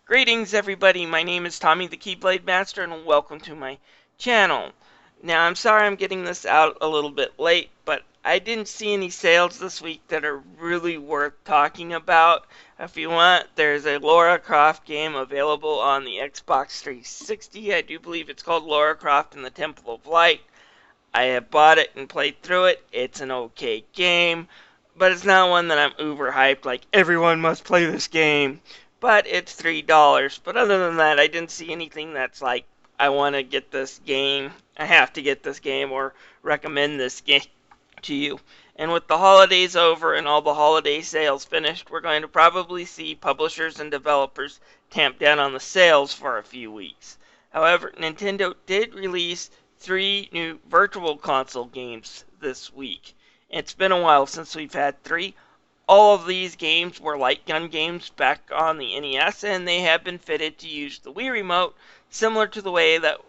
Greetings everybody, my name is Tommy the Keyblade Master and welcome to my channel. Now I'm sorry I'm getting this out a little bit late, but I didn't see any sales this week that are really worth talking about. If you want, there's a Lara Croft game available on the Xbox 360. I do believe it's called Lara Croft and the Temple of Light. I have bought it and played through it. It's an okay game, but it's not one that I'm uber hyped like everyone must play this game. But it's $3. But other than that, I didn't see anything that's like I want to get this game. I have to get this game or recommend this game to you. And with the holidays over and all the holiday sales finished, we're going to probably see publishers and developers tamp down on the sales for a few weeks. However, Nintendo did release 3 new virtual console games this week. It's been a while since we've had 3. All of these games were light gun games back on the NES, and they have been fitted to use the Wii Remote, similar to the way that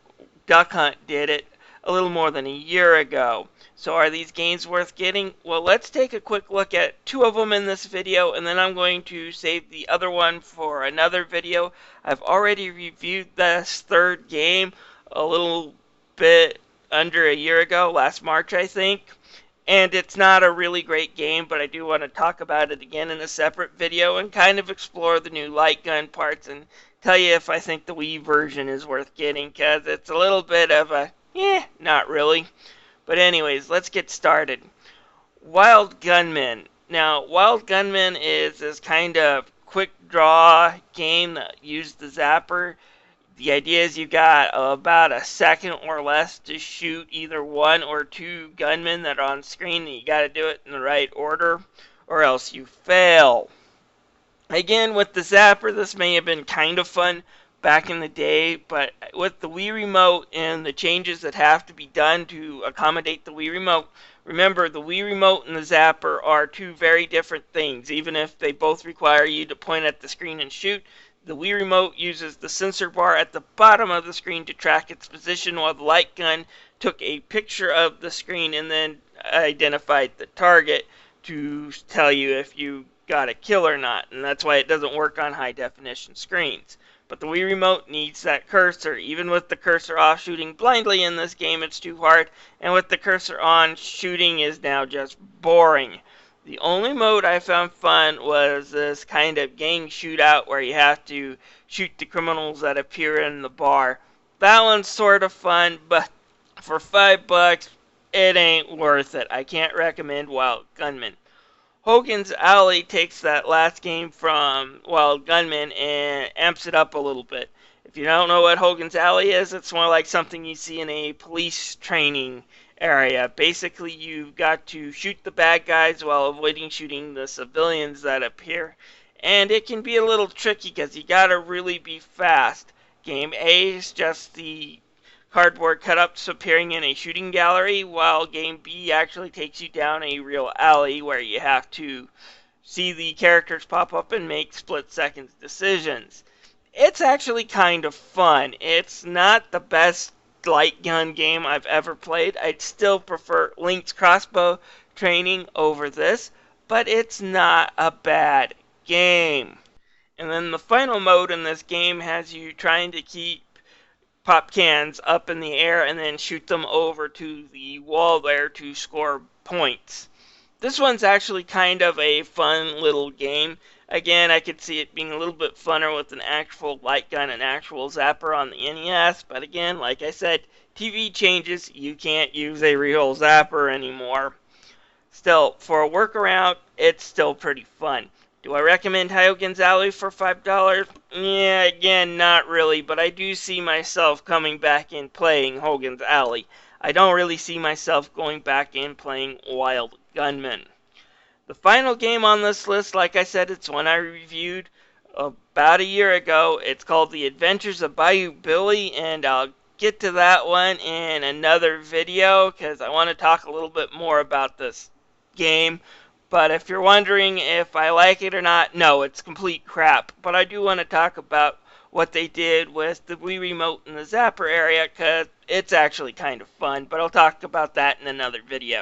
Duck Hunt did it a little more than a year ago. So are these games worth getting? Well, let's take a quick look at 2 of them in this video, and then I'm going to save the other one for another video. I've already reviewed this 3rd game a little bit under a year ago, last March I think. And it's not a really great game, but I do want to talk about it again in a separate video and kind of explore the new light gun parts and tell you if I think the Wii version is worth getting, because it's a little bit of a, not really. But anyways, let's get started. Wild Gunman. Now, Wild Gunman is this kind of quick draw game that used the zapper. The idea is you got about a second or less to shoot either 1 or 2 gunmen that are on screen, and you got to do it in the right order or else you fail. Again, with the zapper, this may have been kind of fun back in the day, but with the Wii Remote and the changes that have to be done to accommodate the Wii Remote, remember the Wii Remote and the zapper are 2 very different things. Even if they both require you to point at the screen and shoot, the Wii Remote uses the sensor bar at the bottom of the screen to track its position, while the light gun took a picture of the screen and then identified the target to tell you if you got a kill or not. And that's why it doesn't work on high definition screens. But the Wii Remote needs that cursor. Even with the cursor off, shooting blindly in this game, it's too hard. And with the cursor on, shooting is now just boring. The only mode I found fun was this kind of gang shootout where you have to shoot the criminals that appear in the bar. That one's sort of fun, but for $5, it ain't worth it. I can't recommend Wild Gunman. Hogan's Alley takes that last game from Wild Gunman and amps it up a little bit. If you don't know what Hogan's Alley is, it's more like something you see in a police training area. Basically, you've got to shoot the bad guys while avoiding shooting the civilians that appear. And it can be a little tricky because you gotta really be fast. Game A is just the cardboard cut-ups appearing in a shooting gallery, while Game B actually takes you down a real alley where you have to see the characters pop up and make split-second decisions. It's actually kind of fun. It's not the best light gun game I've ever played. I'd still prefer Link's crossbow training over this, but it's not a bad game. And then the final mode in this game has you trying to keep pop cans up in the air and then shoot them over to the wall there to score points. This one's actually kind of a fun little game. Again, I could see it being a little bit funner with an actual light gun and actual zapper on the NES, but again, like I said, TV changes, you can't use a real zapper anymore. Still, for a workaround, it's still pretty fun. Do I recommend Hoegans Alley for $5? Yeah, again, not really, but I do see myself coming back and playing Hoegans Alley. I don't really see myself going back and playing Wild Gunman. The final game on this list, like I said, it's one I reviewed about a year ago. It's called The Adventures of Bayou Billy, and I'll get to that one in another video because I want to talk a little bit more about this game. But if you're wondering if I like it or not, no, it's complete crap. But I do want to talk about what they did with the Wii Remote in the zapper area because it's actually kind of fun. But I'll talk about that in another video.